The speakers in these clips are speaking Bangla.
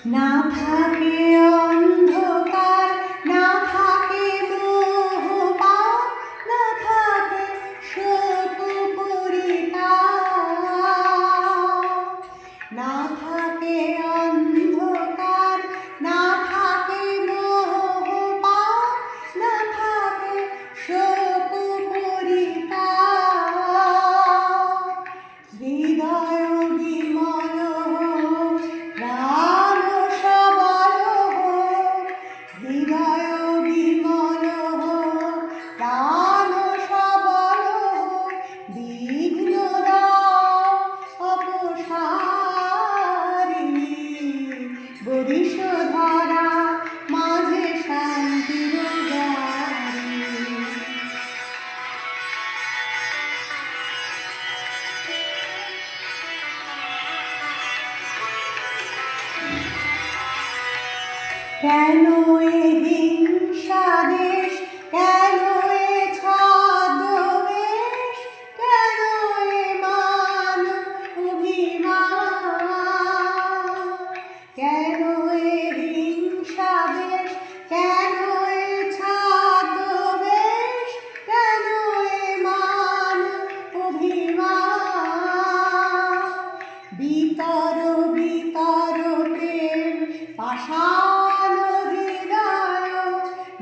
না থাকে অন্ধকার, না থাকে মোহপাপ, না থাকে শোক পরিতাপ। না থাকে অন্ধকার, না থাকে মোহপাপ, না থাকে শোক পরিতাপ। হৃদয় বিমল হোক, প্রাণ সবল হোক, হৃদয় বিমল হোক, প্রাণ সবল হোক, বিঘ্ন দাও অপসারি। বরিশ ধরা মাঝে শান্তির গাড়ি। কেন এ হিংসা দেশ, কেন এ ছদ্মবেশ, কেন এ মান অভিমান, কেন এ হিংসা দেশ, কেন এ ছদ্মবেশ, কেন এ মান অভিমান। বিতর বিতর প্রেম পাষাণ হৃদয়,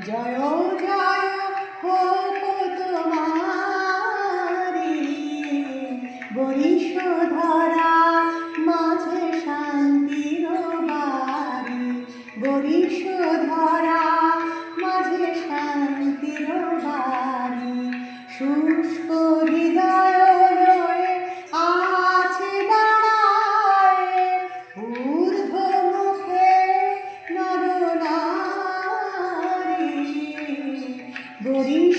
জয় জয় হোক তোমারি। বরিশ ধরা মাঝে শান্তির বাড়ি, বরিশ ধরা মাঝে শান্তির বাড়ি। শুষ্ক হৃদয় লয়ে আছে দাঁড়ায়, ঊর্ধ্ব মুখে নরনারী। বরিশ